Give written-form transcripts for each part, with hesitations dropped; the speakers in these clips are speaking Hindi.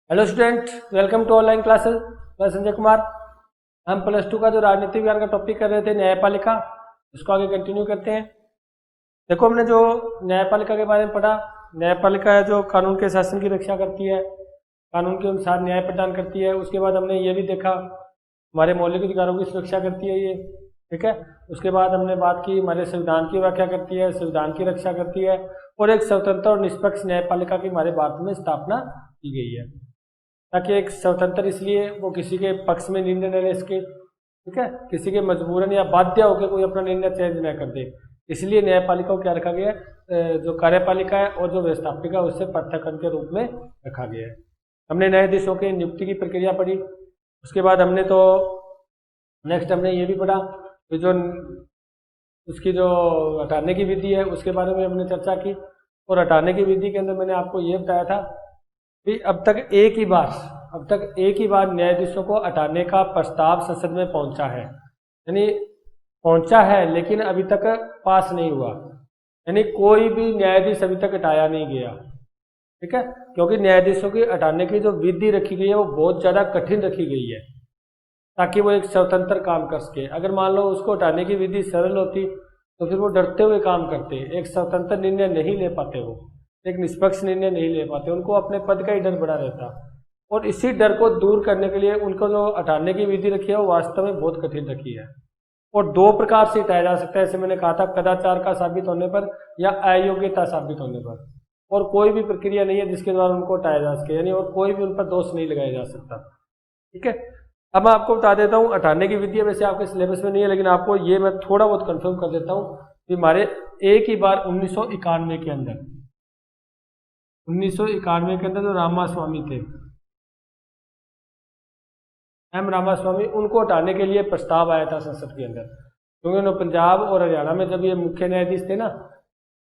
Hello student, welcome to online classes. मैं संजय कुमार। हम +2 का जो राजनीतिक विज्ञान का टॉपिक कर रहे थे न्यायपालिका, उसको आगे कंटिन्यू करते हैं। देखो, हमने जो न्यायपालिका के बारे में पढ़ा, न्यायपालिका है जो कानून के शासन की रक्षा करती है, कानून के अनुसार न्याय प्रदान करती है। उसके बाद हमने ये भी देखा हमारे मौलिक अधिकारों की सुरक्षा करती है ये, ठीक है। उसके बाद हमने बात की हमारे संविधान की व्याख्या करती है, संविधान की रक्षा करती है, और एक स्वतंत्र और निष्पक्ष न्यायपालिका की हमारे भारत में स्थापना की गई है, ताकि एक स्वतंत्र इसलिए वो किसी के पक्ष में निर्णय न ले सके, ठीक है, किसी के मजबूरन या बाध्य होकर कोई अपना निर्णय चेंज न कर दे। इसलिए न्यायपालिका को क्या रखा गया है, जो कार्यपालिका है और जो व्यवस्थापिका है उससे पृथक के रूप में रखा गया है। हमने न्यायाधीशों के नियुक्ति की प्रक्रिया पढ़ी। उसके बाद हमने तो नेक्स्ट हमने ये भी पढ़ा कि जो उसकी जो हटाने की विधि है उसके बारे में हमने चर्चा की। और हटाने की विधि के अंदर मैंने आपको ये बताया था कि अब तक एक ही बार न्यायाधीशों को हटाने का प्रस्ताव संसद में पहुंचा है, यानी पहुंचा है लेकिन अभी तक पास नहीं हुआ, यानी कोई भी न्यायाधीश अभी तक हटाया नहीं गया, ठीक है। क्योंकि न्यायाधीशों की हटाने की जो विधि रखी गई है वो बहुत ज़्यादा कठिन रखी गई है, ताकि वो एक स्वतंत्र काम कर सके। अगर मान लो उसको हटाने की विधि सरल होती तो फिर वो डरते हुए काम करते, एक स्वतंत्र निर्णय नहीं ले पाते, वो एक निष्पक्ष निर्णय नहीं ले पाते, उनको अपने पद का ही डर बड़ा रहता। और इसी डर को दूर करने के लिए उनको जो हटाने की विधि रखी है वो वास्तव में बहुत कठिन रखी है। और दो प्रकार से हटाया जा सकता है, जैसे मैंने कहा था, कदाचार का साबित होने पर या अयोग्यता साबित होने पर। और कोई भी प्रक्रिया नहीं है जिसके द्वारा उनको हटाया जा सके, यानी और कोई भी उन पर दोष नहीं लगाया जा सकता, ठीक है। अब मैं आपको बता देता हूँ हटाने की विधि, वैसे आपके सिलेबस में नहीं है लेकिन आपको ये मैं थोड़ा बहुत कंफर्म कर देता हूँ कि हमारे एक ही बार 1991 के अंदर 1991 के अंदर जो रामास्वामी थे, एम रामास्वामी, उनको हटाने के लिए प्रस्ताव आया था संसद के अंदर। क्योंकि उन्होंने पंजाब और हरियाणा में जब ये मुख्य न्यायाधीश थे ना,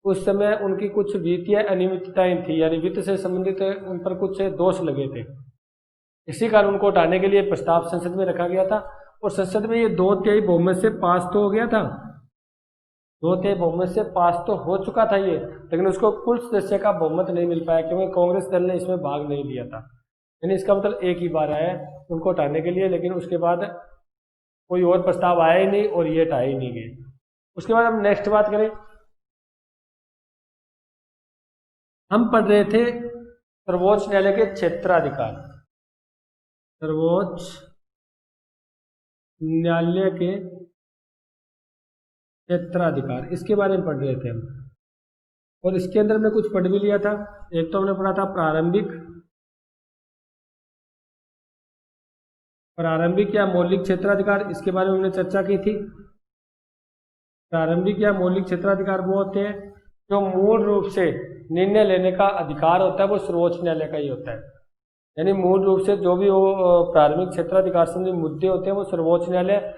उस समय उनकी कुछ वित्तीय अनियमितताएं थी, यानी वित्त से संबंधित उन पर कुछ दोष लगे थे। इसी कारण उनको हटाने के लिए प्रस्ताव संसद में रखा गया था। और संसद में ये 2/3 बहुमत से पास तो हो गया था, 2/3 बहुमत से पास तो हो चुका था ये, लेकिन उसको कुल सदस्य का बहुमत नहीं मिल पाया क्योंकि कांग्रेस दल ने इसमें भाग नहीं लिया था। यानी इसका मतलब एक ही बार आया उनको हटाने के लिए, लेकिन उसके बाद कोई और प्रस्ताव आया ही नहीं और ये हटाए ही नहीं गए। उसके बाद हम नेक्स्ट बात करें, हम पढ़ रहे थे सर्वोच्च न्यायालय के क्षेत्राधिकार, सर्वोच्च न्यायालय के क्षेत्राधिकार, इसके बारे में पढ़ रहे थे हम। और इसके अंदर हमने कुछ पढ़ भी लिया था। एक तो हमने पढ़ा था प्रारंभिक या मौलिक क्षेत्राधिकार, इसके बारे में हमने चर्चा की थी। प्रारंभिक या मौलिक क्षेत्राधिकार वो होते हैं जो मूल रूप से निर्णय लेने का अधिकार होता है वो सर्वोच्च न्यायालय का ही होता है। यानी मूल रूप से जो भी वो प्रारंभिक क्षेत्राधिकार संबंधी मुद्दे होते हैं वो सर्वोच्च न्यायालय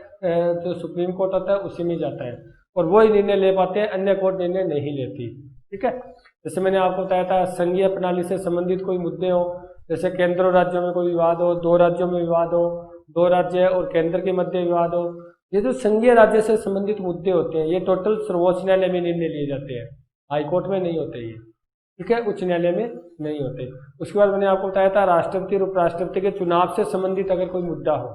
जो सुप्रीम कोर्ट होता है उसी में जाता है और वो ही निर्णय ले पाते हैं, अन्य कोर्ट निर्णय नहीं लेती, ठीक है। जैसे मैंने आपको बताया था, संघीय प्रणाली से संबंधित कोई मुद्दे हो, जैसे केंद्र और राज्यों में कोई विवाद हो, 2 राज्यों में विवाद हो, 2 राज्य और केंद्र के मध्य विवाद हो, ये जो संघीय राज्य से संबंधित मुद्दे होते हैं ये टोटल सर्वोच्च न्यायालय में निर्णय लिए जाते हैं, हाईकोर्ट में नहीं होते ये, ठीक है, उच्च न्यायालय में नहीं होते। उसके बाद मैंने आपको बताया था राष्ट्रपति और उपराष्ट्रपति के चुनाव से संबंधित अगर कोई मुद्दा हो,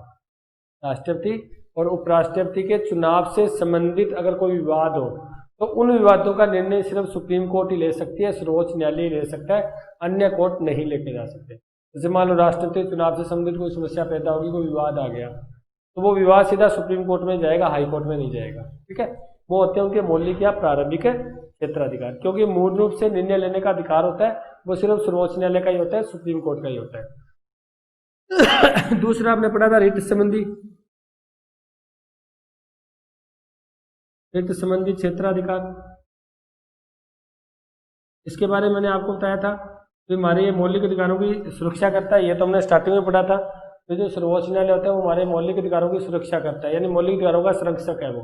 राष्ट्रपति और उपराष्ट्रपति के चुनाव से संबंधित अगर कोई विवाद हो तो उन विवादों का निर्णय सिर्फ सुप्रीम कोर्ट ही ले सकती है, सर्वोच्च न्यायालय ही ले सकता है, अन्य कोर्ट नहीं लेके जा सकते। जैसे मान लो राष्ट्रपति चुनाव से संबंधित कोई समस्या पैदा होगी, कोई विवाद आ गया तो वो विवाद सीधा सुप्रीम कोर्ट में जाएगा, हाई कोर्ट में नहीं जाएगा, ठीक है। वो होते हैं उनके मौलिक या प्रारंभिक क्षेत्राधिकार, क्योंकि मूल रूप से निर्णय लेने का अधिकार होता है वो सिर्फ सर्वोच्च न्यायालय का ही होता है, सुप्रीम कोर्ट का ही होता है। दूसरा आपने पढ़ा था रिट संबंधी क्षेत्राधिकार। इसके बारे में मैंने आपको बताया था कि हमारे ये मौलिक अधिकारों की सुरक्षा करता है, ये तो हमने स्टार्टिंग में पढ़ा था। तो जो सर्वोच्च न्यायालय होता है वो हमारे मौलिक अधिकारों की सुरक्षा करता है, यानी मौलिक अधिकारों का संरक्षक है वो,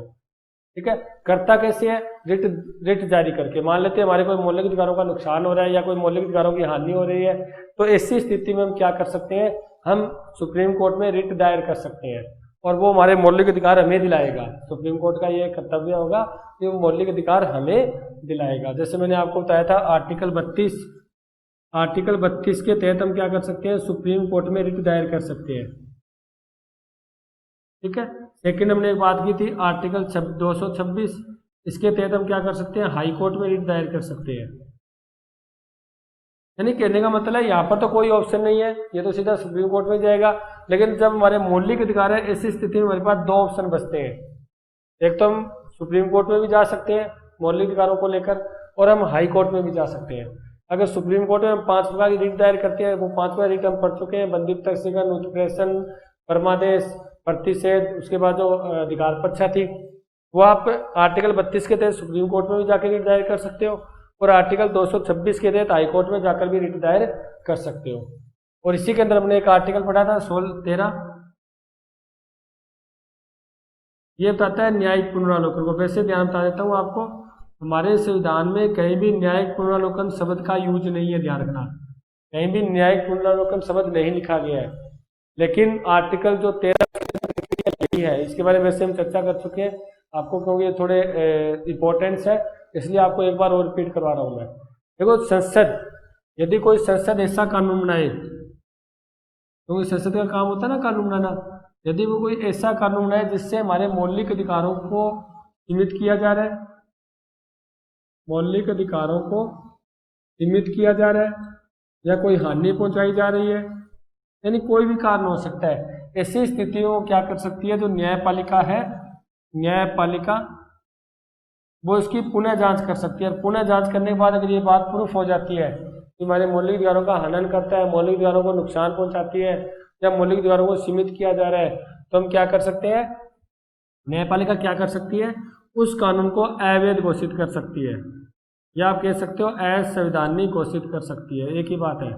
ठीक है। करता कैसे है, रिट जारी करके। मान लेते हैं हमारे कोई मौलिक अधिकारों का नुकसान हो रहा है या कोई मौलिक अधिकारों की हानि हो रही है, तो ऐसी स्थिति में हम क्या कर सकते हैं, हम सुप्रीम कोर्ट में रिट दायर कर सकते हैं और वो हमारे मौलिक अधिकार हमें दिलाएगा। सुप्रीम कोर्ट का ये कर्तव्य होगा कि वो मौलिक अधिकार हमें दिलाएगा। जैसे मैंने आपको बताया था आर्टिकल 32 आर्टिकल 32 के तहत हम क्या कर सकते हैं, सुप्रीम कोर्ट में रिट दायर कर सकते हैं। ठीक है। सेकंड हमने एक बात की थी आर्टिकल 226, इसके तहत हम क्या कर सकते हैं, हाई कोर्ट में रिट दायर कर सकते हैं। यानी कहने का मतलब है यहाँ पर तो कोई ऑप्शन नहीं है, ये तो सीधा सुप्रीम कोर्ट में जाएगा। लेकिन जब हमारे मौलिक अधिकार है, ऐसी स्थिति में हमारे पास दो ऑप्शन बचते हैं। एक तो हम सुप्रीम कोर्ट में भी जा सकते हैं मौलिक अधिकारों को लेकर, और हम हाई कोर्ट में भी जा सकते हैं। अगर सुप्रीम कोर्ट में हम 5 प्रकार की रिट दायर करते हैं, वो 5 प्रकार रिट हम पढ़ चुके हैं, बंदित तर्कशीलन, उत्प्रेषण, परमादेश, प्रतिषेध, उसके बाद जो अधिकार पक्षा थी, वो आप आर्टिकल 32 के तहत सुप्रीम कोर्ट में भी जाकर रिट दायर कर सकते हो, और आर्टिकल 226 के तहत हाईकोर्ट में जाकर भी रिट दायर कर सकते हो। और इसी के अंदर हमने एक आर्टिकल पढ़ा था 16(13), ये बताता है न्यायिक पुनरावलोकन को। वैसे ध्यान बता देता हूँ आपको, हमारे संविधान में कहीं भी न्यायिक पुनरावलोकन शब्द का यूज नहीं है, ध्यान रखना, कहीं भी न्यायिक पुनरावलोकन शब्द नहीं लिखा गया है। लेकिन आर्टिकल जो 13 है, इसके बारे में वैसे हम चर्चा कर चुके हैं आपको, क्योंकि ये थोड़े इंपॉर्टेंस है, इसलिए आपको एक बार और रिपीट करवा रहा हूँ मैं। देखो, संसद, यदि कोई संसद ऐसा कानून बनाए, क्योंकि संसद का काम होता है ना कानून बनाना, यदि वो कोई ऐसा कानून बनाए जिससे हमारे मौलिक अधिकारों को सीमित किया जा रहा है, मौलिक अधिकारों को सीमित किया जा रहा है, या कोई हानि पहुंचाई जा रही है, यानी कोई भी कारण हो सकता है, ऐसी स्थितियों को क्या कर सकती है, जो न्यायपालिका है, न्यायपालिका वो इसकी पुनः जांच कर सकती है। और पुनः जांच करने के बाद अगर ये बात प्रूफ हो जाती है कि हमारे मौलिक अधिकारों का हनन करता है, मौलिक अधिकारों को नुकसान पहुंचाती है, या मौलिक अधिकारों को सीमित किया जा रहा है, तो हम क्या कर सकते हैं, न्यायपालिका क्या कर सकती है, उस कानून को अवैध घोषित कर सकती है, या आप कह सकते हो असंवैधानिक घोषित कर सकती है। एक ही बात है,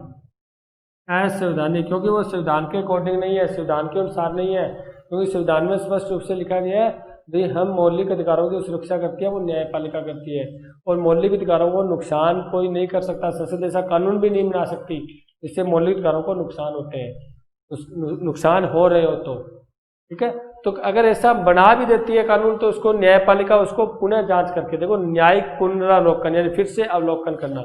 असंवैधानिक, क्योंकि वो संविधान के अकॉर्डिंग नहीं है, संविधान के अनुसार नहीं है, क्योंकि संविधान में स्पष्ट रूप से लिखा गया है भाई हम मौलिक अधिकारों की सुरक्षा करती है, वो न्यायपालिका करती है, और मौलिक अधिकारों को नुकसान कोई नहीं कर सकता, संसद ऐसा कानून भी नहीं बना सकती जिससे मौलिक अधिकारों को नुकसान होते हैं, नुकसान हो रहे हो तो। ठीक है, तो अगर ऐसा बना भी देती है कानून, तो उसको न्यायपालिका उसको पुनः जांच करके, देखो न्यायिक पुनरावलोकन यानी फिर से अवलोकन करना,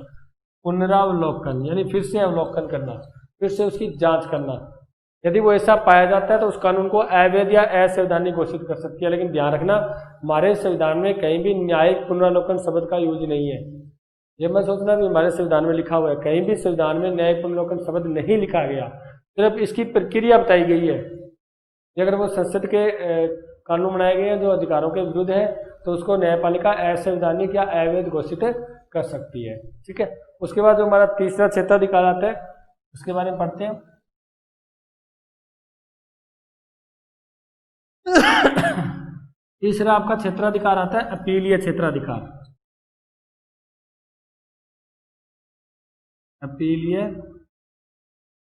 पुनरावलोकन यानी फिर से अवलोकन करना, फिर से उसकी जांच करना, यदि वो ऐसा पाया जाता है तो उस कानून को अवैध या असंवैधानिक घोषित कर सकती है। लेकिन ध्यान रखना, हमारे संविधान में कहीं भी न्यायिक पुनरावलोकन शब्द का यूज नहीं है। ये मैं सोचना भी हमारे संविधान में लिखा हुआ है, कहीं भी संविधान में न्यायिक पुनरावलोकन शब्द नहीं लिखा गया, सिर्फ इसकी प्रक्रिया बताई गई है। अगर वो संसद के कानून बनाए गए हैं जो अधिकारों के विरुद्ध है, तो उसको न्यायपालिका असंवैधानिक या अवैध घोषित कर सकती है। ठीक है, उसके बाद जो हमारा तीसरा क्षेत्राधिकार आता है, उसके बारे में पढ़ते हैं। तीसरा आपका क्षेत्राधिकार आता है अपीलीय क्षेत्राधिकार। अपीलीय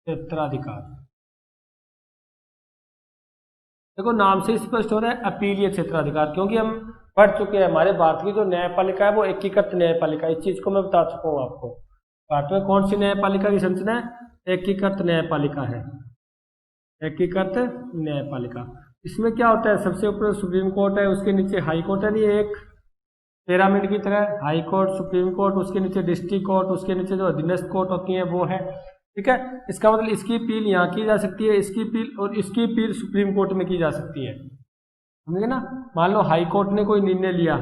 क्षेत्राधिकार, देखो नाम से स्पष्ट हो रहा है अपीलीय क्षेत्राधिकार, क्योंकि हम पढ़ चुके हैं हमारे भारत की जो न्यायपालिका है वो एकीकृत न्यायपालिका, इस चीज को मैं बता चुका हूँ आपको। भारत में कौन सी न्यायपालिका की संरचना है, एकीकृत न्यायपालिका है, एकीकृत न्यायपालिका। इसमें क्या होता है, सबसे ऊपर सुप्रीम कोर्ट है, उसके नीचे हाई कोर्ट है, ये एक पिरामिड की तरह, हाई कोर्ट, सुप्रीम कोर्ट, उसके नीचे डिस्ट्रिक्ट कोर्ट, उसके नीचे जो अधीनस्थ कोर्ट होती है वो है। ठीक है, इसका मतलब इसकी अपील यहाँ की जा सकती है, इसकी अपील और इसकी अपील सुप्रीम कोर्ट में की जा सकती है, समझे ना। मान लो हाई कोर्ट ने कोई निर्णय लिया,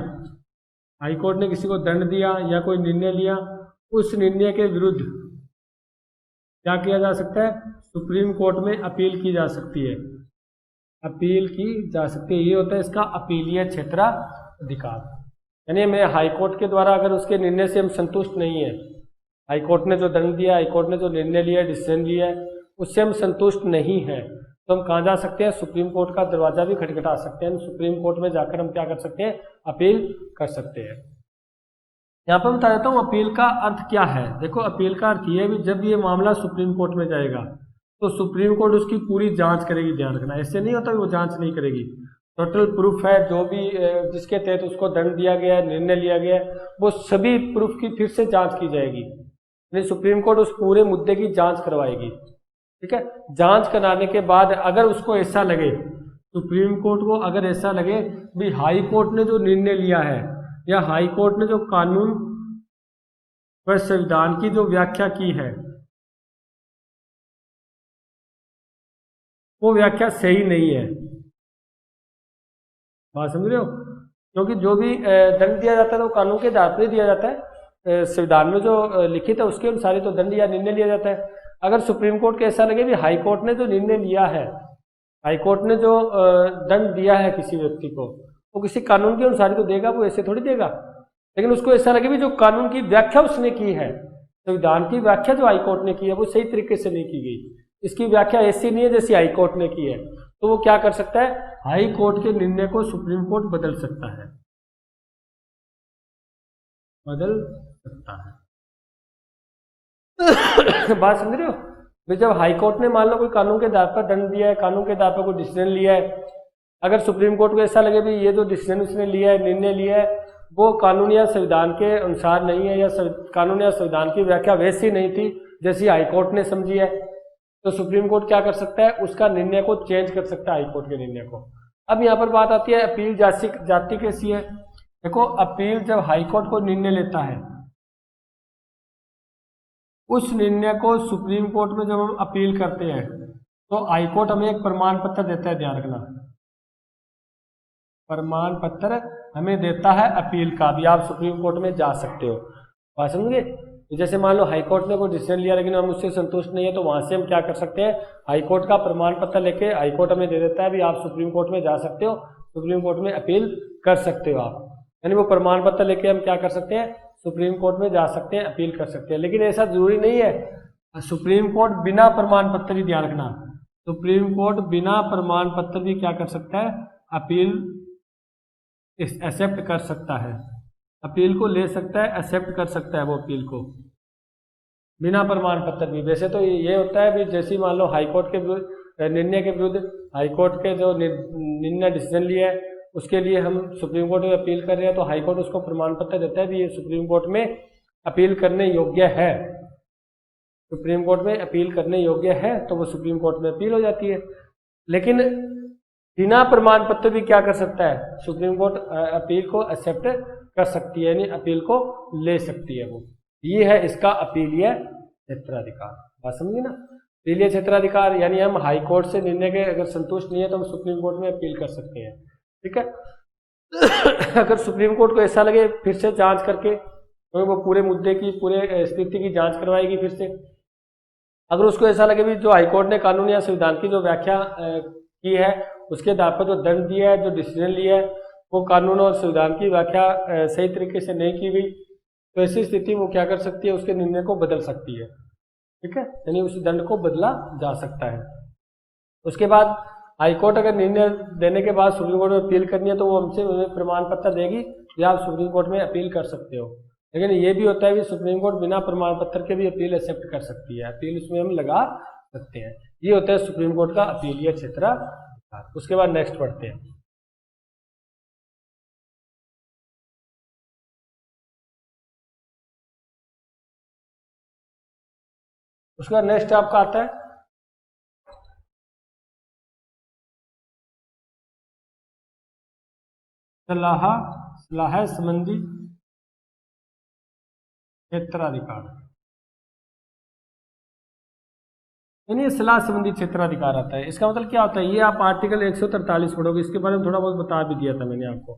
हाई कोर्ट ने किसी को दंड दिया या कोई निर्णय लिया, उस निर्णय के विरुद्ध क्या किया जा सकता है, सुप्रीम कोर्ट में अपील की जा सकती है, अपील की जा सकती है। ये होता है इसका अपीलीय क्षेत्राधिकार। यानी मैं हाई कोर्ट के द्वारा अगर उसके निर्णय से हम संतुष्ट नहीं है, हाई कोर्ट ने जो दंड दिया, हाई कोर्ट ने जो निर्णय लिया, डिसीजन लिया है, उससे हम संतुष्ट नहीं है, तो हम कहाँ जा सकते हैं, सुप्रीम कोर्ट का दरवाजा भी खटखटा सकते हैं, सुप्रीम कोर्ट में जाकर हम क्या कर सकते हैं, अपील कर सकते हैं। यहाँ पर बता देता हूँ अपील का अर्थ क्या है। देखो अपील का अर्थ ये है भी जब ये मामला सुप्रीम कोर्ट में जाएगा तो सुप्रीम कोर्ट उसकी पूरी जांच करेगी, ध्यान रखना, ऐसे नहीं होता कि वो जांच नहीं करेगी, टोटल प्रूफ है जो भी जिसके तहत उसको दंड दिया गया है, निर्णय लिया गया है, वो सभी प्रूफ की फिर से जांच की जाएगी, यानी सुप्रीम कोर्ट उस पूरे मुद्दे की जांच करवाएगी। ठीक है, जांच कराने के बाद अगर उसको ऐसा लगे, सुप्रीम कोर्ट को अगर ऐसा लगे भी हाई कोर्ट ने जो निर्णय लिया है या हाई कोर्ट ने जो कानून पर संविधान की जो व्याख्या की है वो व्याख्या सही नहीं है। बात समझ रहे हो? क्योंकि जो भी दंड दिया जाता है तो कानून के आधार पर ही दिया जाता है, संविधान में जो लिखित है उसके अनुसार ही तो दंड या निर्णय लिया जाता है। अगर सुप्रीम कोर्ट को ऐसा लगे भी हाई कोर्ट ने जो निर्णय लिया है, हाई कोर्ट ने जो दंड दिया है किसी व्यक्ति को, वो किसी कानून के अनुसार ही तो देगा, वो ऐसे थोड़ी देगा। लेकिन उसको ऐसा लगे भी जो कानून की व्याख्या उसने की है, संविधान की व्याख्या जो हाई कोर्ट ने की है वो सही तरीके से नहीं की गई, इसकी व्याख्या ऐसी नहीं है जैसी हाई कोर्ट ने की है, तो वो क्या कर सकता है, हाई कोर्ट के निर्णय को सुप्रीम कोर्ट बदल सकता है, बदल सकता है। बात समझ रहे हो? भाई जब हाई कोर्ट ने मान लो कोई कानून के आधार पर दंड दिया है, कानून के आधार पर कोई डिसीजन लिया है, अगर सुप्रीम कोर्ट को ऐसा लगे भी ये जो डिसीजन उसने लिया है, निर्णय लिया है, वो कानून या संविधान के अनुसार नहीं है, या कानून या संविधान की व्याख्या वैसी नहीं थी जैसी हाई कोर्ट ने समझी है, तो सुप्रीम कोर्ट क्या कर सकता है, उसका निर्णय को चेंज कर सकता है, हाई कोर्ट के निर्णय को। अब यहाँ पर बात आती है अपील जाति कैसी है। देखो, अपील जब हाई कोर्ट को निर्णय लेता है, उस निर्णय को सुप्रीम कोर्ट में जब हम अपील करते हैं तो हाई कोर्ट हमें एक प्रमाण पत्र देता है, ध्यान रखना, प्रमाण पत्र हमें देता है अपील का, भी आप सुप्रीम कोर्ट में जा सकते हो। बात समझिए? जैसे मान लो हाई कोर्ट ने कोई डिसीजन लिया लेकिन हम उससे संतुष्ट नहीं है, तो वहां से हम क्या कर सकते हैं, हाई कोर्ट का प्रमाण पत्र लेके हाई कोर्ट हमें दे देता है भी आप सुप्रीम कोर्ट में जा सकते हो, सुप्रीम कोर्ट में अपील कर सकते हो आप। यानी वो प्रमाण पत्र लेके हम क्या कर सकते हैं, सुप्रीम कोर्ट में जा सकते हैं, अपील कर सकते हैं। लेकिन ऐसा जरूरी नहीं है, सुप्रीम कोर्ट बिना प्रमाण पत्र भी, ध्यान रखना, सुप्रीम कोर्ट बिना प्रमाण पत्र भी क्या कर सकता है, अपील एक्सेप्ट कर सकता है, अपील को ले सकता है, एक्सेप्ट कर सकता है वो अपील को बिना प्रमाण पत्र भी। वैसे तो ये होता है भी जैसे मान लो हाई कोर्ट के निर्णय के विरुद्ध हाई कोर्ट के जो निर्णय डिसीजन लिया है उसके लिए हम सुप्रीम कोर्ट में अपील कर रहे हैं, तो हाई कोर्ट उसको प्रमाण पत्र देता है भी ये सुप्रीम कोर्ट में अपील करने योग्य है, सुप्रीम कोर्ट में अपील करने योग्य है, तो वो सुप्रीम कोर्ट में अपील हो जाती है। लेकिन बिना प्रमाण पत्र भी क्या कर सकता है, सुप्रीम कोर्ट अपील को एक्सेप्ट कर सकती है, यानी अपील को ले सकती है वो। ये है इसका अपीलीय क्षेत्राधिकार। बात समझिए ना? अपीलीय क्षेत्राधिकार यानी हम हाई कोर्ट से निर्णय के अगर संतुष्ट नहीं है तो हम सुप्रीम कोर्ट में अपील कर सकते हैं, ठीक है। अगर सुप्रीम कोर्ट को ऐसा लगे फिर से जांच करके, तो वो पूरे मुद्दे की, पूरे स्थिति की जांच करवाएगी फिर से। अगर उसको ऐसा लगे भी जो हाई कोर्ट ने कानून या संविधान की जो व्याख्या की है उसके आधार पर जो दंड दिया है, जो डिसीजन लिया है, वो कानून और संविधान की व्याख्या सही तरीके से नहीं की गई, तो ऐसी स्थिति वो क्या कर सकती है, उसके निर्णय को बदल सकती है, ठीक है, यानी उस दंड को बदला जा सकता है। उसके बाद हाई कोर्ट अगर निर्णय देने के बाद सुप्रीम कोर्ट में अपील करनी है तो वो हमसे प्रमाण पत्र देगी या आप सुप्रीम कोर्ट में अपील कर सकते हो। लेकिन ये भी होता है कि सुप्रीम कोर्ट बिना प्रमाण पत्र के भी अपील एक्सेप्ट कर सकती है, अपील उसमें हम लगा सकते हैं। ये होता है सुप्रीम कोर्ट का अपीलीय क्षेत्राधिकार। उसके बाद नेक्स्ट पढ़ते हैं। उसके बाद नेक्स्ट आपका आता है सलाह संबंधी क्षेत्राधिकार, यानी सलाह संबंधी क्षेत्राधिकार आता है। इसका मतलब क्या होता है, ये आप आर्टिकल 143 पढ़ोगे, इसके बारे में थोड़ा बहुत बता भी दिया था मैंने आपको।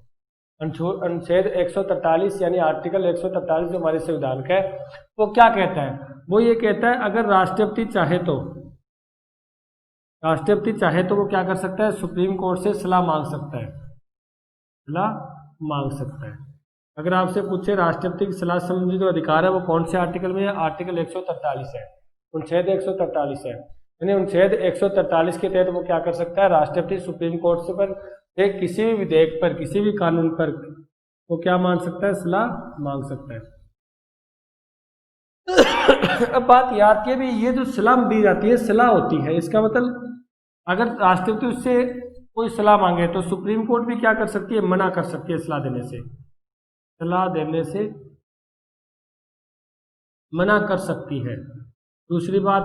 अनुच्छेद 143 यानी आर्टिकल 143 जो हमारे संविधान का है, वो क्या कहता है, वो ये कहता है अगर राष्ट्रपति चाहे तो वो क्या कर सकता है, सुप्रीम कोर्ट से सलाह मांग सकता है, सलाह मांग सकता है। अगर आपसे पूछे राष्ट्रपति की सलाह संबंधी जो अधिकार है वो कौन से आर्टिकल में है, आर्टिकल 143 है, अनुच्छेद 143 है। यानी अनुच्छेद 143 के तहत वो क्या कर सकता है, राष्ट्रपति सुप्रीम कोर्ट से पर एक किसी भी विधेयक पर, किसी भी कानून पर वो क्या मांग सकता है, सलाह मांग सकता है। अब बात याद आती है भी ये जो सलाह दी जाती है, सलाह होती है, इसका मतलब अगर राष्ट्रपति उससे कोई सलाह मांगे तो सुप्रीम कोर्ट भी क्या कर सकती है, मना कर सकती है, सलाह देने से मना कर सकती है। दूसरी बात,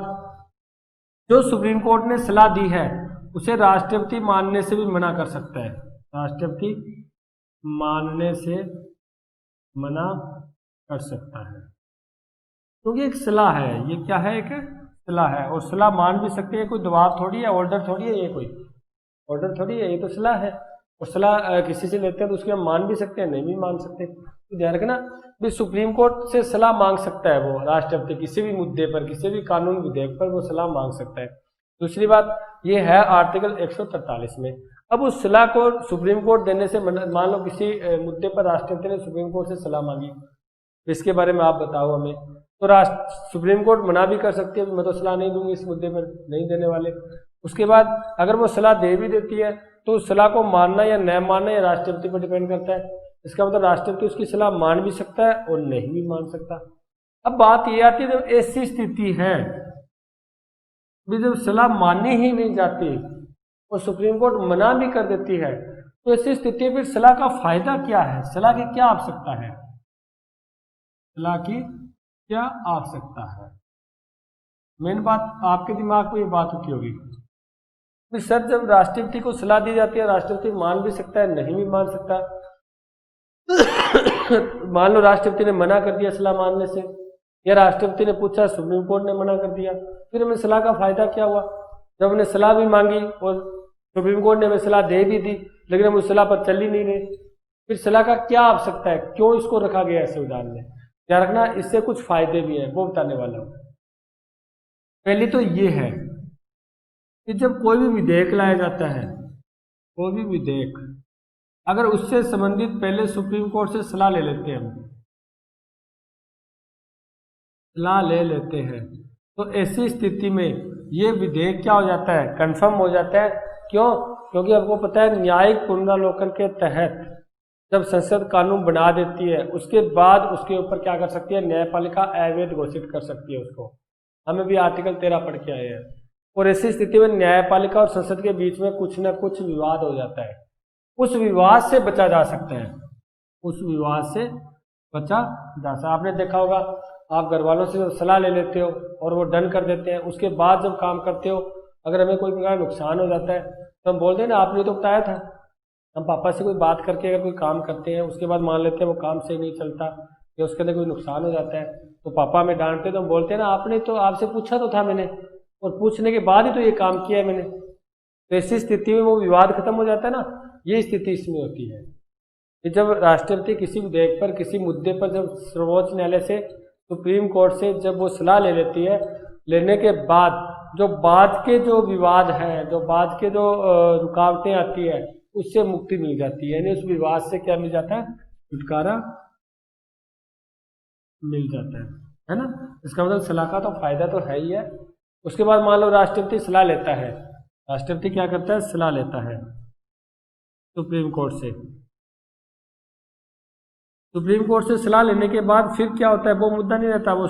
जो सुप्रीम कोर्ट ने सलाह दी है उसे राष्ट्रपति मानने से भी मना कर सकता है, राष्ट्रपति मानने से मना कर सकता है। क्योंकि एक सलाह है, ये क्या है, एक सलाह है, और सलाह मान भी सकते हैं, कोई दबाव थोड़ी है, ऑर्डर थोड़ी है, ये कोई ऑर्डर थोड़ी है, ये तो सलाह है। और सलाह किसी से लेते हैं तो उसकी हम मान भी सकते हैं, नहीं भी मान सकते। तो ध्यान रखना भी, सुप्रीम कोर्ट से सलाह मांग सकता है वो राष्ट्रपति, किसी भी मुद्दे पर, किसी भी कानून विधेयक पर वो सलाह मांग सकता है। दूसरी बात ये है आर्टिकल 143 में। अब उस सलाह को सुप्रीम कोर्ट देने से, मान लो किसी मुद्दे पर राष्ट्रपति ने सुप्रीम कोर्ट से सलाह मांगी, इसके बारे में आप बताओ हमें, तो सुप्रीम कोर्ट मना भी कर सकती है, मैं तो सलाह नहीं दूंगी इस मुद्दे पर, नहीं देने वाले। उसके बाद अगर वो सलाह दे भी देती है तो उस सलाह को मानना या न मानना या राष्ट्रपति पर डिपेंड करता है। इसका मतलब राष्ट्रपति उसकी सलाह मान भी सकता है और नहीं भी मान सकता। अब बात ये आती है, जब ऐसी स्थिति है भी जब सलाह मानी ही नहीं जाती और सुप्रीम कोर्ट मना भी कर देती है, तो ऐसी स्थिति में सलाह का फायदा क्या है, सलाह की क्या आवश्यकता है, सलाह की क्या आवश्यकता है। मेन बात आपके दिमाग में ये बात उठी होगी, सर जब राष्ट्रपति को सलाह दी जाती है, राष्ट्रपति मान भी सकता है, नहीं भी मान सकता। मान लो राष्ट्रपति ने मना कर दिया सलाह मानने से, या राष्ट्रपति ने पूछा, सुप्रीम कोर्ट ने मना कर दिया, फिर हमें सलाह का फायदा क्या हुआ। जब हमने सलाह भी मांगी और सुप्रीम कोर्ट ने हमें सलाह दे भी दी, लेकिन हम उस सलाह पर चल ही नहीं रहे, फिर सलाह का क्या आवश्यकता है, क्यों इसको रखा गया है संविधान में। ध्यान रखना, इससे कुछ फायदे भी हैं, वो बताने वाला हूं। पहली तो ये है कि जब कोई भी विधेयक लाया जाता है, कोई भी विधेयक, अगर उससे संबंधित पहले सुप्रीम कोर्ट से सलाह ले लेते हैं, हम सलाह ले लेते हैं, तो ऐसी स्थिति में ये विधेयक क्या हो जाता है, कंफर्म हो जाता है। क्यों? क्योंकि आपको पता है न्यायिक पुनरावलोकन के तहत जब संसद कानून बना देती है, उसके बाद उसके ऊपर क्या कर सकती है, न्यायपालिका अवैध घोषित कर सकती है उसको। हमें भी आर्टिकल 13 पढ़ के आए हैं। और ऐसी स्थिति में न्यायपालिका और संसद के बीच में कुछ न कुछ विवाद हो जाता है, उस विवाद से बचा जा सकता है, उस विवाद से बचा जा सकता है। आपने देखा होगा, आप घर वालों से सलाह ले लेते हो और वो डन कर देते हैं, उसके बाद जब काम करते हो अगर हमें कोई प्रकार नुकसान हो जाता है तो हम बोलते हैं ना, आपने तो बताया था। हम पापा से कोई बात करके अगर कोई काम करते हैं, उसके बाद मान लेते हैं वो काम से नहीं चलता या उसके अंदर कोई नुकसान हो जाता है, तो पापा हमें डांटते तो हम बोलते हैं ना, आपने तो, आपसे पूछा तो था मैंने, और पूछने के बाद ही तो ये काम किया है मैंने। तो ऐसी स्थिति में वो विवाद खत्म हो जाता है ना, ये स्थिति इसमें होती है कि जब राष्ट्रपति किसी विधेयक पर, किसी मुद्दे पर जब सर्वोच्च न्यायालय से, सुप्रीम कोर्ट से जब वो सलाह ले लेती है, लेने के बाद जो बाद के जो विवाद हैं, जो बाद के जो रुकावटें आती है, उससे मुक्ति मिल जाती है, यानी उस विवाद से क्या मिल जाता है, छुटकारा मिल जाता है ना। इसका मतलब सलाह का तो फायदा तो है ही है। उसके बाद मान लो राष्ट्रपति सलाह लेता है, राष्ट्रपति क्या करता है, सलाह लेता है सुप्रीम कोर्ट से। सुप्रीम कोर्ट से सलाह लेने के बाद फिर क्या होता है, वो मुद्दा नहीं रहता, वो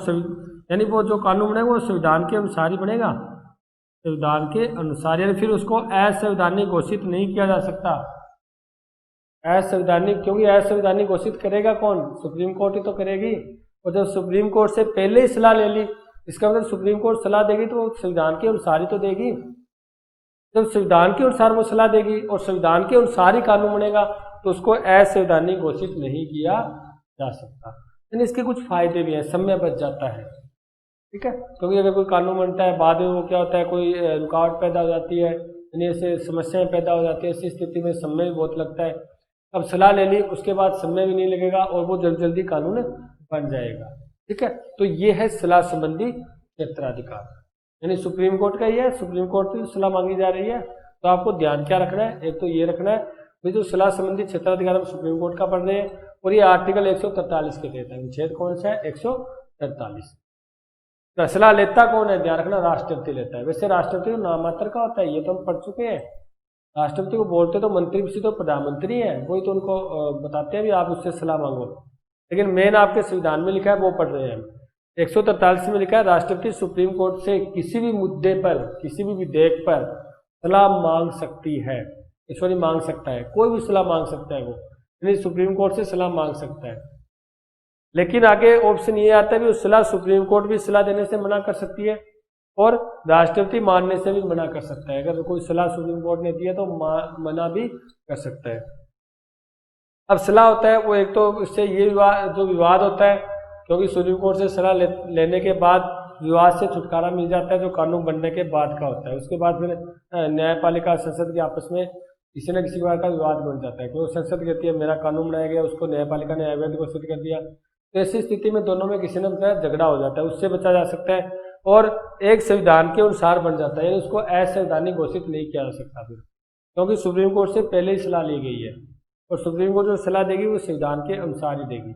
यानी वो जो कानून बनेगा वो संविधान के अनुसार ही बनेगा, संविधान के अनुसार, यानी फिर उसको असंवैधानिक घोषित नहीं किया जा सकता। असंवैधानिक, क्योंकि असंवैधानिक घोषित करेगा कौन, सुप्रीम कोर्ट ही तो करेगी। और जब सुप्रीम कोर्ट से पहले ही सलाह ले ली, इसका मतलब सुप्रीम कोर्ट सलाह देगी तो वो संविधान के अनुसार ही तो देगी। जब संविधान के अनुसार वो सलाह देगी और संविधान के अनुसार ही कानून बनेगा, तो उसको असंवैधानिक घोषित नहीं किया जा सकता। यानी इसके कुछ फायदे भी हैं, समय बच जाता है, ठीक है। क्योंकि अगर कोई कानून बनता है, बाद में वो क्या होता है, कोई रुकावट पैदा हो जाती है, यानी ऐसे समस्याएं पैदा हो जाती है, ऐसी स्थिति में समय भी बहुत लगता है। अब सलाह ले ली, उसके बाद समय भी नहीं लगेगा और वो जल्दी जल्दी कानून बन जाएगा, ठीक है। तो ये है सलाह संबंधी क्षेत्राधिकार, यानी सुप्रीम कोर्ट का ही है, सुप्रीम कोर्ट से सलाह मांगी जा रही है। तो आपको ध्यान क्या रखना है, एक तो ये रखना है जो सलाह संबंधी क्षेत्राधिकार हम सुप्रीम कोर्ट का पढ़ रहे हैं, और ये आर्टिकल 143 के तहत है। अनुच्छेद कौन सा है, 143। सलाह लेता कौन है, ध्यान रखना, राष्ट्रपति लेता है। वैसे राष्ट्रपति तो नाम मात्र का होता है, ये तो हम पढ़ चुके हैं। राष्ट्रपति को बोलते तो मंत्री तो प्रधानमंत्री है, वही तो उनको बताते हैं भी आप उससे सलाह मांगो, लेकिन मेन आपके संविधान में लिखा है वो पढ़ रहे हैं हम। 143 में लिखा है, राष्ट्रपति सुप्रीम कोर्ट से किसी भी मुद्दे पर, किसी भी विधेयक पर सलाह मांग सकती है, सॉरी मांग सकता है, कोई भी सलाह मांग सकता है वो, यानी सुप्रीम कोर्ट से सलाह मांग सकता है। लेकिन आगे ऑप्शन ये आता है भी उस सलाह सुप्रीम कोर्ट भी सलाह देने से मना कर सकती है और राष्ट्रपति मानने से भी मना कर सकता है। अगर कोई सलाह सुप्रीम कोर्ट ने दी है तो मना भी कर सकता है। अब सलाह होता है वो, एक तो इससे ये जो विवाद होता है क्योंकि सुप्रीम कोर्ट से सलाह लेने के बाद विवाद से छुटकारा मिल जाता है, जो कानून बनने के बाद का होता है। उसके बाद फिर न्यायपालिका संसद के आपस में किसी न किसी प्रकार का विवाद बन जाता है, क्योंकि संसद कहती है मेरा कानून बनाया गया, उसको न्यायपालिका ने अवैध घोषित कर दिया। तो ऐसी स्थिति में दोनों में किसी न किसी झगड़ा हो जाता है, उससे बचा जा सकता है और एक संविधान के अनुसार बन जाता है, यानी उसको असंवैधानिक घोषित नहीं किया जा सकता फिर, क्योंकि सुप्रीम कोर्ट से पहले ही सलाह ली गई है और सुप्रीम कोर्ट जो सलाह देगी वो संविधान के अनुसार ही देगी,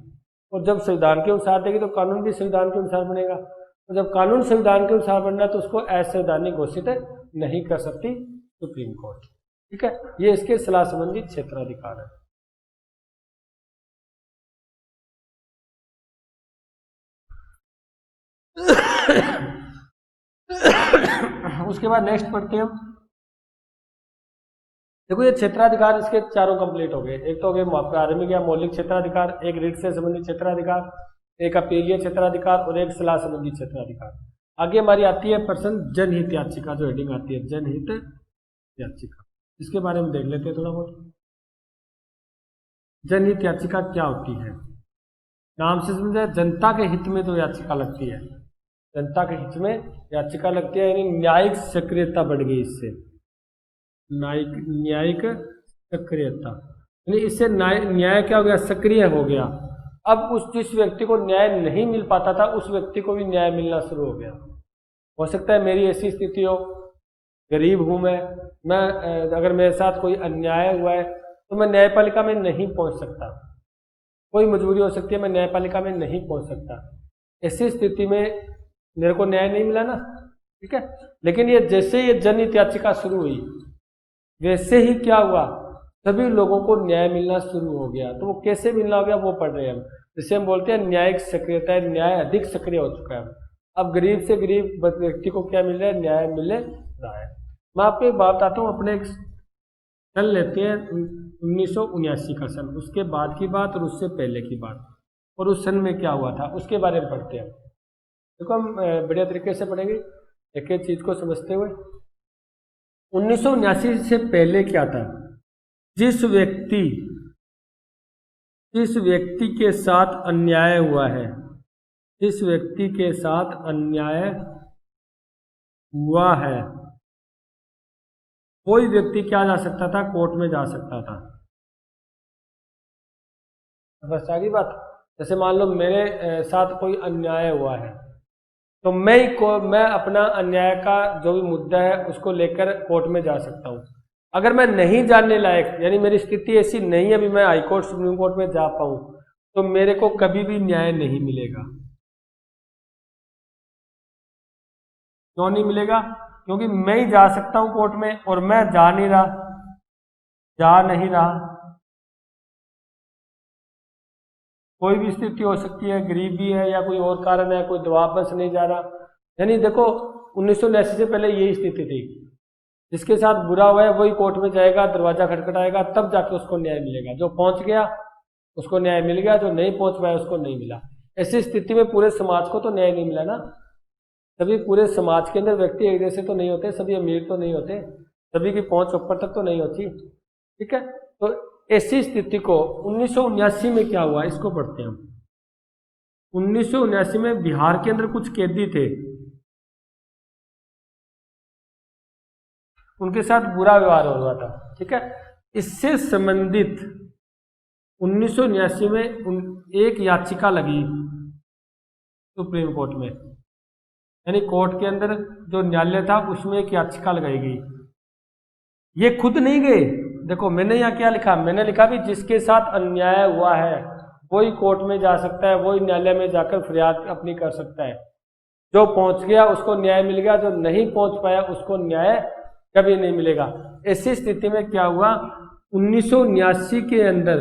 और जब संविधान के अनुसार देगी तो कानून भी संविधान के अनुसार बनेगा, और जब कानून संविधान के अनुसार बनना है तो उसको असंवैधानिक घोषित नहीं कर सकती सुप्रीम कोर्ट। ठीक है, ये इसके सलाह संबंधी क्षेत्राधिकार है। उसके बाद नेक्स्ट पढ़ते हैं हम। देखो ये क्षेत्राधिकार इसके चारों कंप्लीट हो गए। एक तो हो गए प्रारंभिक या मौलिक क्षेत्राधिकार, एक रीट से संबंधित क्षेत्राधिकार, एक अपीलीय क्षेत्राधिकार और एक सलाह संबंधी क्षेत्राधिकार। आगे हमारी आती है प्रश्न जनहित याचिका, जो हेडिंग आती है जनहित याचिका, इसके बारे में देख लेते हैं थोड़ा बहुत। जनहित याचिका क्या होती है? नाम से समझे जनता के हित में जो याचिका लगती है, जनता के हित में याचिका लगती है, यानी न्यायिक सक्रियता बढ़ गई इससे, न्यायिक सक्रियता, यानी इससे न्याय क्या हो गया? सक्रिय हो गया। अब उस जिस व्यक्ति को न्याय नहीं मिल पाता था उस व्यक्ति को भी न्याय मिलना शुरू हो गया। हो सकता है मेरी ऐसी स्थिति हो, गरीब हूं मैं अगर मेरे साथ कोई अन्याय हुआ है तो मैं न्यायपालिका में नहीं पहुंच सकता, कोई मजबूरी हो सकती है मैं न्यायपालिका में नहीं पहुंच सकता। ऐसी स्थिति में मेरे को न्याय नहीं मिला ना, ठीक है। लेकिन ये जैसे ये जनहित याचिका शुरू हुई वैसे ही क्या हुआ, सभी लोगों को न्याय मिलना शुरू हो गया। तो वो कैसे मिलना हो गया वो पढ़ रहे हैं हम, जिसे हम बोलते हैं न्यायिक सक्रियता है, न्याय अधिक सक्रिय हो चुका है। अब गरीब से गरीब व्यक्ति को क्या मिल रहा है? न्याय मिल रहा है। मैं आपको एक बात बताता हूँ, अपने एक सन लेते हैं 1979 का सन, उसके बाद की बात और उससे पहले की बात, और उस सन में क्या हुआ था उसके बारे में पढ़ते हैं। देखो हम बढ़िया तरीके से पढ़ेंगे एक एक चीज को समझते हुए। 1979 से पहले क्या था? जिस व्यक्ति के साथ अन्याय हुआ है, जिस व्यक्ति के साथ अन्याय हुआ है, कोई व्यक्ति क्या जा सकता था? कोर्ट में जा सकता था। बस आगे बात, जैसे मान लो मेरे साथ कोई अन्याय हुआ है तो मैं अपना अन्याय का जो भी मुद्दा है उसको लेकर कोर्ट में जा सकता हूँ। अगर मैं नहीं जानने लायक, यानी मेरी स्थिति ऐसी नहीं है अभी मैं हाई कोर्ट सुप्रीम कोर्ट में जा पाऊँ, तो मेरे को कभी भी न्याय नहीं मिलेगा। क्यों नहीं मिलेगा? क्योंकि मैं ही जा सकता हूँ कोर्ट में और मैं जा नहीं रहा। कोई भी स्थिति हो सकती है, गरीबी है या कोई और कारण है, कोई दबाव बस नहीं जा रहा। यानी देखो 1979 से पहले यही स्थिति थी, जिसके साथ बुरा हुआ है वही कोर्ट में जाएगा, दरवाजा खटखटाएगा, तब जाके उसको न्याय मिलेगा। जो पहुंच गया उसको न्याय मिल गया, जो नहीं पहुंच पाया उसको नहीं मिला। ऐसी स्थिति में पूरे समाज को तो न्याय नहीं मिला ना। सभी पूरे समाज के अंदर व्यक्ति एक जैसे तो नहीं होते, सभी अमीर तो नहीं होते, सभी की पहुंच ऊपर तक तो नहीं होती, ठीक है। तो ऐसी स्थिति को 1979 में क्या हुआ इसको पढ़ते हैं हम। 1979 में बिहार के अंदर कुछ कैदी थे, उनके साथ बुरा व्यवहार हो रहा था, ठीक है। इससे संबंधित 1979 में एक याचिका लगी सुप्रीम कोर्ट में, यानी कोर्ट के अंदर जो न्यायालय था उसमें एक याचिका लगाई गई। ये खुद नहीं गए, देखो मैंने यहाँ क्या लिखा, मैंने लिखा भी जिसके साथ अन्याय हुआ है वही कोर्ट में जा सकता है, वही न्यायालय में जाकर फरियाद अपनी कर सकता है। जो पहुंच गया उसको न्याय मिल गया, जो नहीं पहुंच पाया उसको न्याय कभी नहीं मिलेगा। ऐसी स्थिति में क्या हुआ, 1979 के अंदर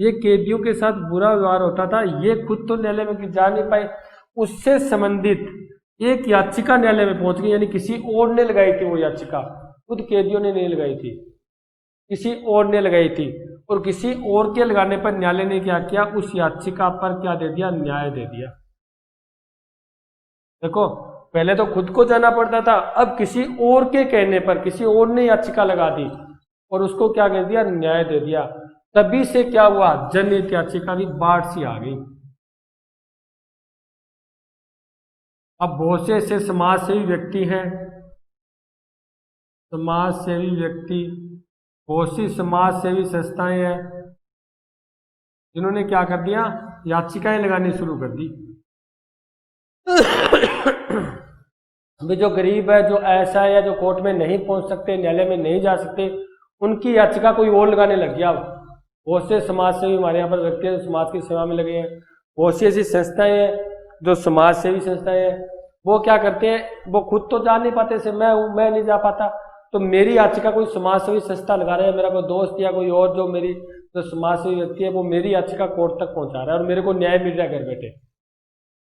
ये कैदियों के साथ बुरा व्यवहार होता था, ये खुद तो न्यायालय में जा नहीं पाए, उससे संबंधित एक याचिका न्यायालय में पहुंच गई, यानी किसी और ने लगाई थी वो याचिका, खुद कैदियों ने नहीं लगाई थी, किसी और ने लगाई थी। और किसी और के लगाने पर न्यायालय ने क्या किया, उस याचिका पर क्या दे दिया, न्याय दे दिया। देखो पहले तो खुद को जाना पड़ता था, अब किसी और के कहने पर किसी और ने याचिका लगा दी और उसको क्या कह दिया, न्याय दे दिया। तभी से क्या हुआ, जनहित याचिका की बाढ़ सी आ गई। अब बहुत से ऐसे समाज सेवी व्यक्ति हैं, समाज सेवी व्यक्ति, बहुत सी समाज सेवी संस्थाएं हैं जिन्होंने क्या कर दिया, याचिकाएं लगानी शुरू कर दी। अभी जो गरीब है, जो ऐसा है, या जो कोर्ट में नहीं पहुंच सकते, न्यायालय में नहीं जा सकते, उनकी याचिका कोई और लगाने लग गया। बहुत से समाज सेवी हमारे यहाँ पर व्यक्ति हैं, समाज की सेवा में लगे हैं। बहुत सी ऐसी संस्थाएं हैं जो समाज सेवी संस्थाएं हैं, वो क्या करते हैं, वो खुद तो जा नहीं पाते से मैं नहीं जा पाता, तो मेरी याचिका कोई समाज सेवी संस्था लगा रहा है, मेरा कोई दोस्त या कोई और जो मेरी जो समाज सेवी व्यक्ति है, वो मेरी याचिका कोर्ट तक पहुंचा रहा है और मेरे को न्याय मिल रहा है घर बैठे।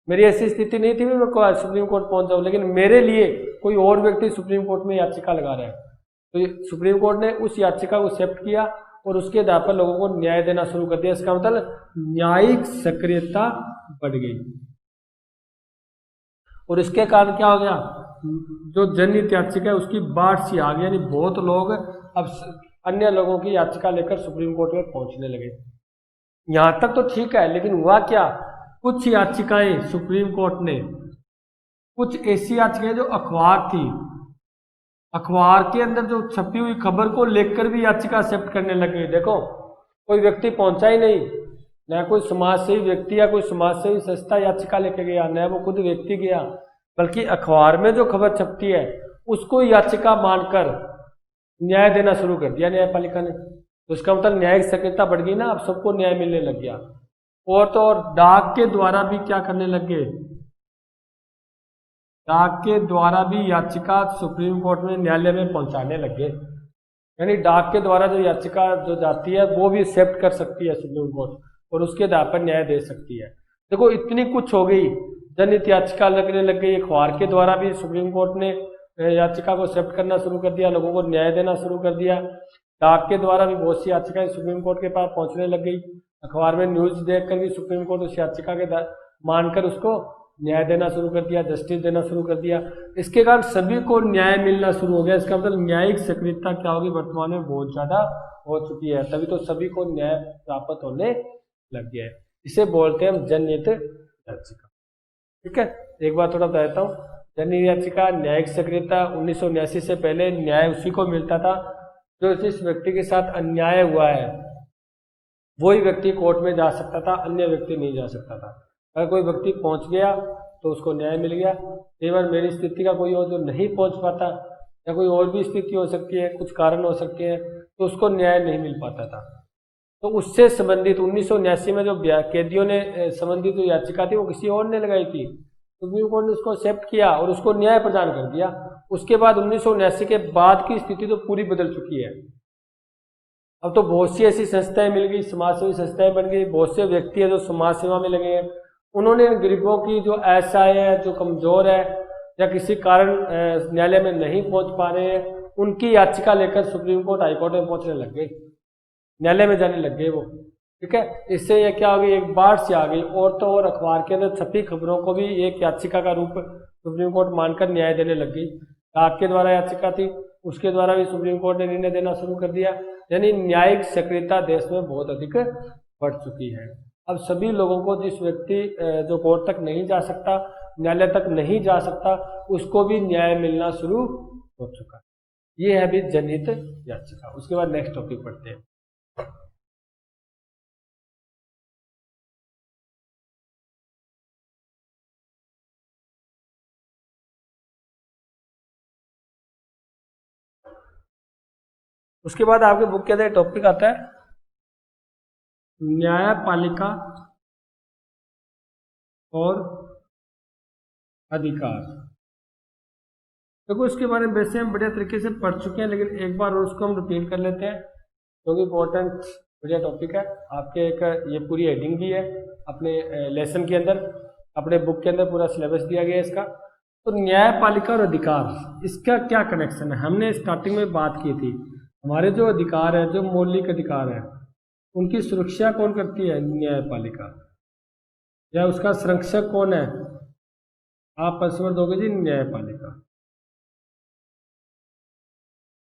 मेरी ऐसी स्थिति नहीं थी मैं सुप्रीम कोर्ट पहुंच जाऊं, लेकिन मेरे लिए कोई और व्यक्ति सुप्रीम कोर्ट में याचिका लगा रहा है, तो सुप्रीम कोर्ट ने उस याचिका को एक्सेप्ट किया और उसके आधार पर लोगों को न्याय देना शुरू कर दिया। इसका मतलब न्यायिक सक्रियता बढ़ गई और इसके कारण क्या हो गया, जो जनहित याचिका है उसकी बाढ़ सी आ गई, यानी बहुत लोग अब अन्य लोगों की याचिका लेकर सुप्रीम कोर्ट में पहुंचने लगे। यहां तक तो ठीक है, लेकिन हुआ क्या, कुछ याचिकाएं सुप्रीम कोर्ट ने, कुछ ऐसी याचिकाएं जो अखबार थी, अखबार के अंदर जो छपी हुई खबर को लेकर भी याचिका एक्सेप्ट करने लगे। देखो, कोई व्यक्ति पहुंचा ही नहीं, न कोई समाज सेवी व्यक्ति या कोई समाज सेवी संस्था याचिका लेके गया, न वो खुद व्यक्ति गया, बल्कि अखबार में जो खबर छपती है उसको याचिका मानकर न्याय देना शुरू कर दिया न्यायपालिका ने। तो इसका मतलब न्यायिक सक्रियता बढ़ गई ना, अब सबको न्याय मिलने लग गया। और तो और डाक के द्वारा भी क्या करने लग गए, डाक के द्वारा भी याचिका सुप्रीम कोर्ट में न्यायालय में पहुंचाने लग गए। यानी डाक के द्वारा जो याचिका जो जाती है वो भी एक्सेप्ट कर सकती है सुप्रीम कोर्ट और उसके आधार पर न्याय दे सकती है। देखो, इतनी कुछ हो गई, जनहित याचिका लगने लग गई, अखबार के द्वारा भी सुप्रीम कोर्ट ने याचिका को एक्सेप्ट करना शुरू कर दिया, लोगों को न्याय देना शुरू कर दिया। डाक के द्वारा भी बहुत सी याचिकाएं सुप्रीम कोर्ट के पास पहुंचने लग गई, अखबार में न्यूज देखकर भी सुप्रीम कोर्ट उस याचिका के मानकर उसको न्याय देना शुरू कर दिया, जस्टिस देना शुरू कर दिया। इसके कारण सभी को न्याय मिलना शुरू हो गया। इसका मतलब न्यायिक सक्रियता क्या होगी, वर्तमान में बहुत ज्यादा हो चुकी है, तभी तो सभी को न्याय प्राप्त होने लग गया है। इसे बोलते हैं हम जनहित याचिका। ठीक है, एक बार थोड़ा बताता हूँ। जनहित याचिका, न्यायिक सक्रियता, 1979 से पहले न्याय उसी को मिलता था जो जिस व्यक्ति के साथ अन्याय हुआ है वही व्यक्ति कोर्ट में जा सकता था, अन्य व्यक्ति नहीं जा सकता था। अगर कोई व्यक्ति पहुंच गया तो उसको न्याय मिल गया। कई बार मेरी स्थिति का कोई और जो नहीं पहुंच पाता, या कोई और भी स्थिति हो सकती है, कुछ कारण हो सकते हैं, तो उसको न्याय नहीं मिल पाता था। तो उससे संबंधित 1979 में जो कैदियों ने संबंधित जो याचिका थी वो किसी और ने लगाई थी, सुप्रीम कोर्ट ने उसको एक्सेप्ट किया और उसको न्याय प्रदान कर दिया। उसके बाद 1979 के बाद की स्थिति तो पूरी बदल चुकी है। अब तो बहुत सी ऐसी संस्थाएं मिल गई, समाज सेवी संस्थाएं बन गई, बहुत से व्यक्ति है जो समाज सेवा में लगे हैं। उन्होंने गरीबों की जो ऐसा है, जो कमजोर है या किसी कारण न्यायालय में नहीं पहुंच पा रहे हैं, उनकी याचिका लेकर सुप्रीम कोर्ट, हाईकोर्ट में पहुंचने लग गए, न्यायालय में जाने लग गए वो। ठीक है, इससे ये क्या हो गई, एक बाढ़ से आ गई। और तो और अखबार के अंदर छपी खबरों को भी एक याचिका का रूप सुप्रीम कोर्ट मानकर न्याय देने लग गई। डाक के द्वारा याचिका थी, उसके द्वारा भी सुप्रीम कोर्ट ने निर्णय देना शुरू कर दिया। यानी न्यायिक सक्रियता देश में बहुत अधिक बढ़ चुकी है। अब सभी लोगों को, जिस व्यक्ति जो कोर्ट तक नहीं जा सकता, न्यायालय तक नहीं जा सकता, उसको भी न्याय मिलना शुरू हो चुका है। ये है भी जनहित याचिका। उसके बाद नेक्स्ट टॉपिक पढ़ते हैं। उसके बाद आपके बुक के अंदर टॉपिक आता है न्यायपालिका और अधिकार। देखो, इसके बारे में वैसे हम बढ़िया तरीके से पढ़ चुके हैं, लेकिन एक बार और उसको हम रिपीट कर लेते हैं क्योंकि इम्पोर्टेंट बढ़िया टॉपिक है। आपके एक ये पूरी हेडिंग भी है अपने लेसन के अंदर, अपने बुक के अंदर पूरा सिलेबस दिया गया है इसका। तो न्यायपालिका और अधिकार, इसका क्या कनेक्शन है? हमने स्टार्टिंग में बात की थी, हमारे जो अधिकार है, जो मौलिक अधिकार है, उनकी सुरक्षा कौन करती है? न्यायपालिका। या उसका संरक्षक कौन है? आप आंसर दोगे जी, न्यायपालिका।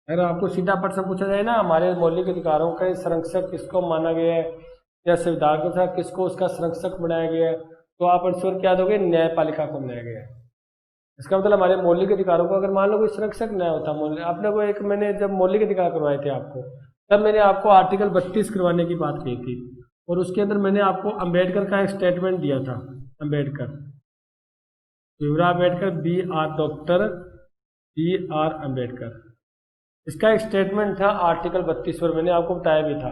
अगर आपको सीधा प्रश्न पूछा जाए ना, हमारे मौलिक अधिकारों का संरक्षक किसको माना गया है या संविधान के साथ किसको उसका संरक्षक बनाया गया है, तो आप आंसर क्या दोगे? न्यायपालिका को बनाया गया है। इसका मतलब हमारे मौलिक अधिकारों को अगर मान लो कोई संरक्षक न होता, आपने को एक मैंने जब मौलिक अधिकार करवाए थे आपको, तब मैंने आपको आर्टिकल 32 करवाने की बात कही थी, और उसके अंदर मैंने आपको अंबेडकर का एक स्टेटमेंट दिया था। अंबेडकर, भीमराव अंबेडकर, डॉक्टर BR अंबेडकर, इसका एक स्टेटमेंट था आर्टिकल 32 पर, मैंने आपको बताया भी था।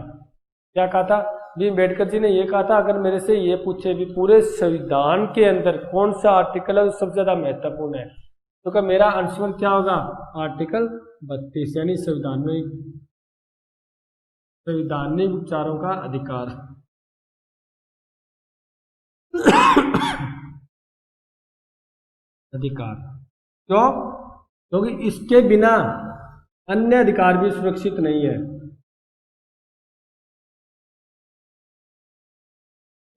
क्या कहा था? भी अम्बेडकर जी ने ये कहा था, अगर मेरे से ये पूछे भी पूरे संविधान के अंदर कौन सा आर्टिकल है जो सबसे ज्यादा महत्वपूर्ण है, तो क्या मेरा आंसर क्या होगा? आर्टिकल 32, यानी संवैधानिक उपचारों का अधिकार। अधिकार क्यों? क्योंकि इसके बिना अन्य अधिकार भी सुरक्षित नहीं है।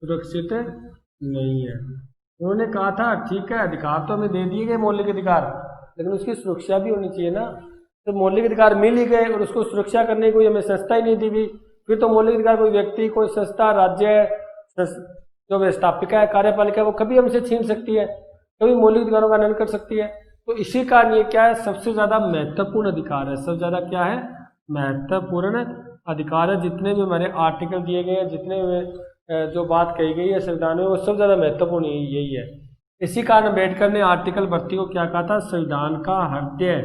सुरक्षित नहीं है। उन्होंने कहा था ठीक है, अधिकार तो हमें दे दिए गए मौलिक अधिकार, लेकिन उसकी सुरक्षा भी होनी चाहिए ना। तो मौलिक अधिकार मिल ही गए और उसको सुरक्षा करने की कोई हमें संस्था ही नहीं दी गई, फिर तो मौलिक अधिकार कोई व्यक्ति, कोई संस्था, राज्य, जो व्यवस्थापिका है, कार्यपालिका है, वो कभी हमसे छीन सकती है, कभी मौलिक अधिकारों का हनन कर सकती है। तो इसी कारण ये क्या है? सबसे ज्यादा महत्वपूर्ण अधिकार है। सबसे ज्यादा क्या है? महत्वपूर्ण अधिकार है। जितने भी हमारे आर्टिकल दिए गए हैं, जितने भी जो बात कही गई है संविधान में, वो सबसे ज्यादा महत्वपूर्ण यही है। इसी कारण अम्बेडकर ने आर्टिकल 32 को क्या कहा था? संविधान का हृदय,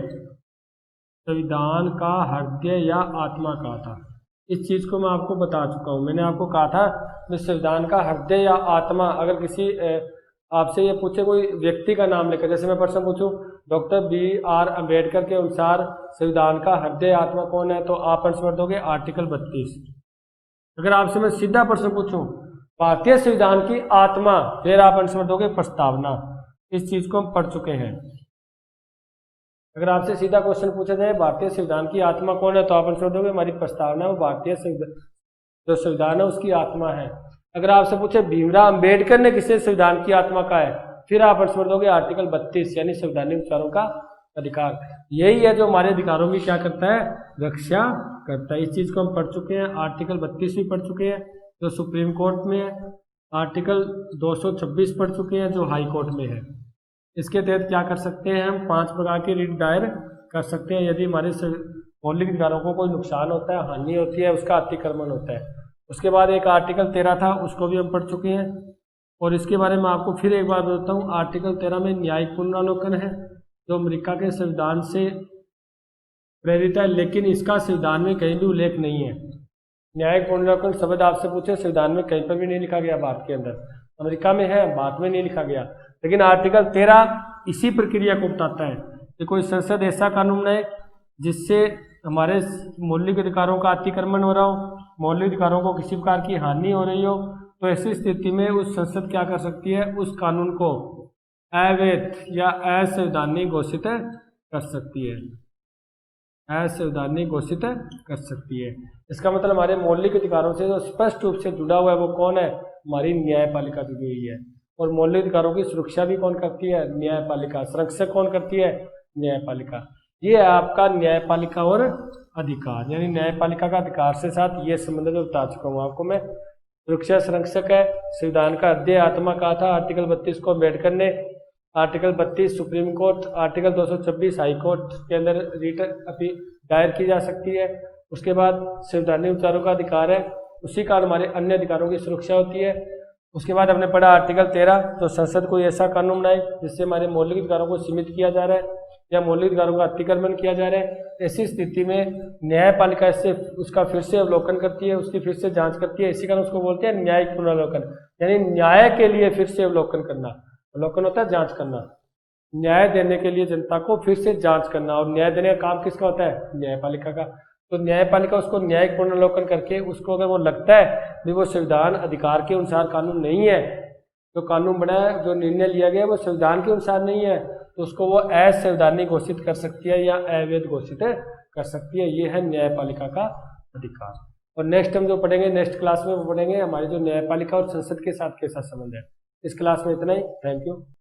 संविधान का हृदय या आत्मा कहा था। इस चीज को मैं आपको बता चुका हूं। मैंने आपको कहा था कि संविधान का हृदय या आत्मा, अगर किसी आपसे ये पूछे कोई व्यक्ति का नाम लेकर, जैसे मैं प्रश्न पूछूं डॉक्टर BR अंबेडकर के अनुसार संविधान का हृदय आत्मा कौन है, तो आप आंसर दोगे आर्टिकल 32। अगर आपसे मैं सीधा प्रश्न पूछूं भारतीय संविधान की आत्मा, फिर आप आंसर दोगे प्रस्तावना। इस चीज को हम पढ़ चुके हैं। अगर आपसे सीधा क्वेश्चन पूछा जाए भारतीय संविधान की आत्मा कौन है, तो आप आंसर दोगे हमारी प्रस्तावना, वो भारतीय जो संविधान है उसकी आत्मा है। अगर आपसे पूछे भीमराव अंबेडकर ने किसे संविधान की आत्मा कहा है, फिर आप आंसर दोगे आर्टिकल 32, यानी संवैधानिक उपचारों का अधिकार। यही है जो हमारे अधिकारों की क्या करता है? रक्षा करता है। इस चीज को हम पढ़ चुके हैं। आर्टिकल 32 भी पढ़ चुके हैं जो सुप्रीम कोर्ट में है, आर्टिकल 226 पढ़ चुके हैं जो हाई कोर्ट में है। इसके तहत क्या कर सकते हैं? हम 5 प्रकार की रिट दायर कर सकते हैं यदि हमारे मौलिक अधिकारों को कोई नुकसान होता है, हानि होती है, उसका अतिक्रमण होता है। उसके बाद एक आर्टिकल 13 था, उसको भी हम पढ़ चुके हैं, और इसके बारे में आपको फिर एक बार बताता हूँ। आर्टिकल 13 में न्यायिक पुनरावलोकन है, जो अमेरिका के संविधान से प्रेरित है, लेकिन इसका संविधान में कहीं भी उल्लेख नहीं है। न्यायिक पुनरावलोकन शब्द आपसे पूछे, संविधान में कहीं पर भी नहीं लिखा गया, भारत के अंदर। अमेरिका में है, भारत में नहीं लिखा गया। लेकिन आर्टिकल 13 इसी प्रक्रिया को बताता है कि कोई संसद ऐसा कानून बनाए जिससे हमारे मौलिक अधिकारों का अतिक्रमण हो रहा हो, मौलिक अधिकारों को किसी प्रकार की हानि हो रही हो, तो ऐसी स्थिति में उस संसद क्या कर सकती है? उस कानून को अवैध या असंवैधानिक घोषित कर सकती है, असंवैधानिक घोषित कर सकती है। इसका मतलब हमारे मौलिक अधिकारों से जो स्पष्ट रूप से जुड़ा हुआ है वो कौन है? हमारी न्यायपालिका जुड़ी हुई है। और मौलिक अधिकारों की सुरक्षा भी कौन करती है? न्यायपालिका। संरक्षक कौन करती है? न्यायपालिका। ये है आपका न्यायपालिका और अधिकार, यानी न्यायपालिका का अधिकार से साथ ये संबंध जो बता चुका हूँ आपको मैं। सुरक्षा संरक्षक है, संविधान का हृदय आत्मा कहा था आर्टिकल 32 को अम्बेडकर ने। Article 32 supreme court, article 226 high court के अंदर रिट दायर की जा सकती है। उसके बाद संवैधानिक उपचारों का अधिकार है, उसी कारण हमारे अन्य अधिकारों की सुरक्षा होती है। उसके बाद हमने पढ़ा आर्टिकल 13, तो संसद कोई ऐसा कानून बनाए जिससे हमारे मौलिक अधिकारों को सीमित किया जा रहा है या मौलिक अधिकारों का अतिक्रमण किया जा रहा है। ऐसी स्थिति में न्यायपालिका इससे उसका फिर से अवलोकन करती है, उसकी फिर से जांच करती है। इसी कारण उसको बोलते हैं न्यायिक पुनरावलोकन, यानी न्याय के लिए फिर से अवलोकन करना। अवलोकन होता है जांच करना, न्याय देने के लिए जनता को फिर से जांच करना। और न्याय देने का काम किसका होता है? न्यायपालिका का। तो न्यायपालिका उसको न्यायिक पुनरावलोकन करके उसको अगर वो लगता है कि वो संविधान अधिकार के अनुसार कानून नहीं है, जो कानून बना है, जो निर्णय लिया गया है वो संविधान के अनुसार नहीं है, तो उसको वो असंवैधानिक घोषित कर सकती है या अवैध घोषित कर सकती है। ये है न्यायपालिका का अधिकार। और नेक्स्ट हम जो पढ़ेंगे, नेक्स्ट क्लास में वो पढ़ेंगे हमारी जो न्यायपालिका और संसद के साथ कैसा संबंध है। इस क्लास में इतना ही। Thank you.